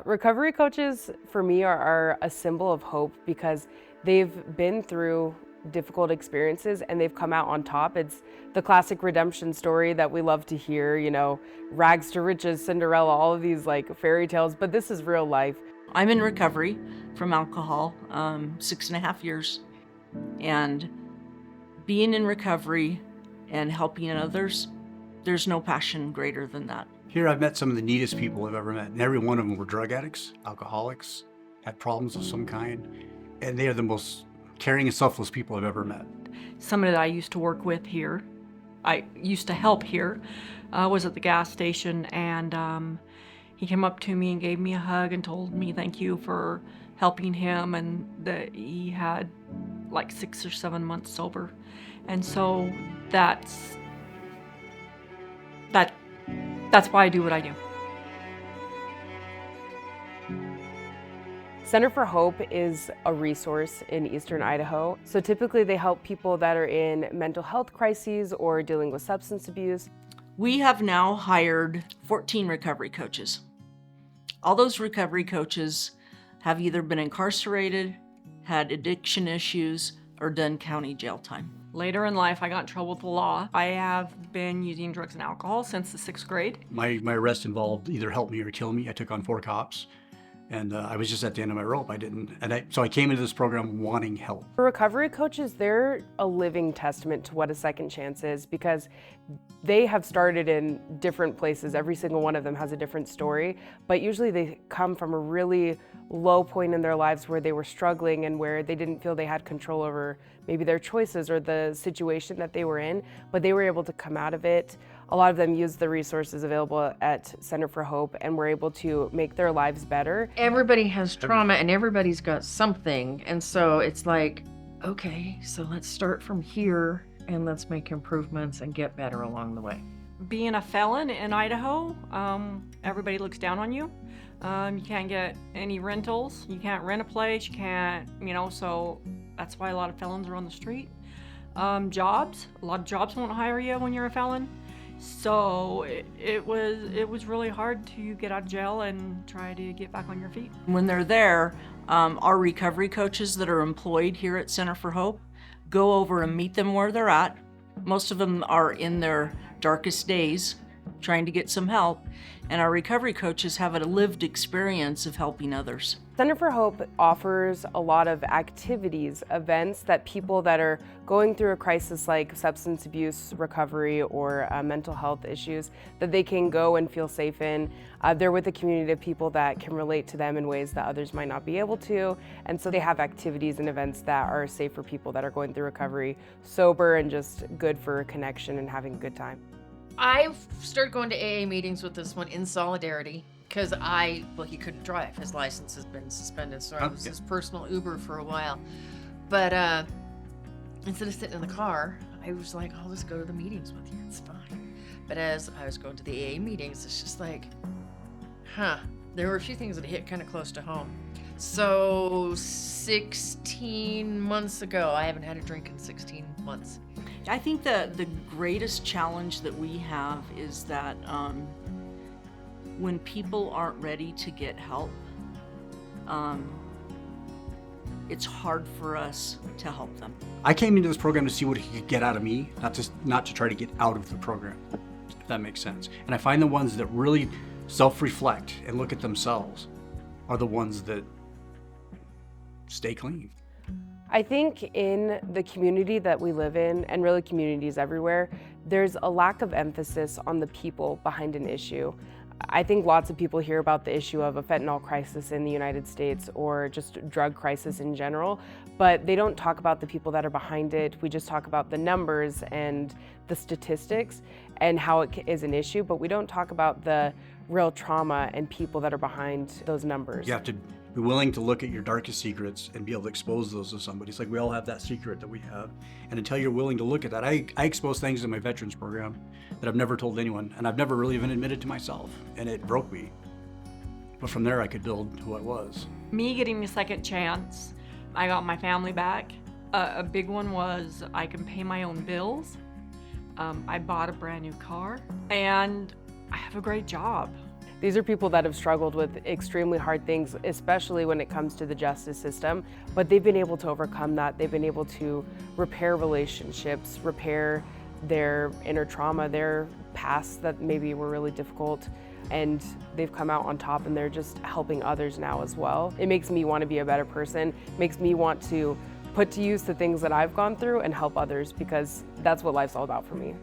Recovery coaches, for me, are a symbol of hope because they've been through difficult experiences and they've come out on top. It's the classic redemption story that we love to hear, you know, rags to riches, Cinderella, all of these like fairy tales, but this is real life. I'm in recovery from alcohol, 6.5 years, and being in recovery and helping others, there's no passion greater than that. Here I've met some of the neatest people I've ever met, and every one of them were drug addicts, alcoholics, had problems of some kind, and they are the most caring and selfless people I've ever met. Somebody that I used to work with here, I used to help here, was at the gas station, and he came up to me and gave me a hug and told me thank you for helping him, and that he had like 6 or 7 months sober. And so that's why I do what I do. Center for Hope is a resource in Eastern Idaho. So typically they help people that are in mental health crises or dealing with substance abuse. We have now hired 14 recovery coaches. All those recovery coaches have either been incarcerated, had addiction issues, or done county jail time. Later in life, I got in trouble with the law. I have been using drugs and alcohol since the 6th grade. My arrest involved either help me or kill me. I took on 4 cops, and I was just at the end of my rope. So I came into this program wanting help. For recovery coaches, they're a living testament to what a second chance is because they have started in different places. Every single one of them has a different story, but usually they come from a really low point in their lives where they were struggling and where they didn't feel they had control over maybe their choices or the situation that they were in, but they were able to come out of it. A lot of them used the resources available at Center for Hope and were able to make their lives better. Everybody has trauma and everybody's got something, and so it's like, okay, so let's start from here and let's make improvements and get better along the way. Being a felon in Idaho, everybody looks down on you. You can't get any rentals, you can't rent a place, you can't, so that's why a lot of felons are on the street. Jobs, a lot of jobs won't hire you when you're a felon. So it was really hard to get out of jail and try to get back on your feet. When they're there, our recovery coaches that are employed here at Center for Hope go over and meet them where they're at. Most of them are in their darkest days trying to get some help, and our recovery coaches have a lived experience of helping others. Center for Hope offers a lot of activities, events that people that are going through a crisis like substance abuse recovery or mental health issues, that they can go and feel safe in. They're with a community of people that can relate to them in ways that others might not be able to. And so they have activities and events that are safe for people that are going through recovery, sober and just good for connection and having a good time. I've started going to AA meetings with this one in solidarity because he couldn't drive. His license has been suspended, so I was his personal Uber for a while. But instead of sitting in the car, I was like, I'll just go to the meetings with you, it's fine. But as I was going to the AA meetings, it's just like, there were a few things that hit kind of close to home. So 16 months ago, I haven't had a drink in 16 months. I think that the greatest challenge that we have is that when people aren't ready to get help, it's hard for us to help them. I came into this program to see what he could get out of me, not to try to get out of the program, if that makes sense. And I find the ones that really self-reflect and look at themselves are the ones that stay clean. I think in the community that we live in, and really communities everywhere, there's a lack of emphasis on the people behind an issue. I think lots of people hear about the issue of a fentanyl crisis in the United States or just drug crisis in general, but they don't talk about the people that are behind it. We just talk about the numbers and the statistics and how it is an issue, but we don't talk about the real trauma and people that are behind those numbers. You have to be willing to look at your darkest secrets and be able to expose those to somebody. It's like we all have that secret that we have. And until you're willing to look at that, I expose things in my veterans program that I've never told anyone, and I've never really even admitted to myself, and it broke me. But from there I could build who I was. Me getting a second chance, I got my family back. A big one was I can pay my own bills. I bought a brand new car, and I have a great job. These are people that have struggled with extremely hard things, especially when it comes to the justice system, but they've been able to overcome that. They've been able to repair relationships, repair their inner trauma, their pasts that maybe were really difficult, and they've come out on top, and they're just helping others now as well. It makes me want to be a better person, makes me want to put to use the things that I've gone through and help others, because that's what life's all about for me.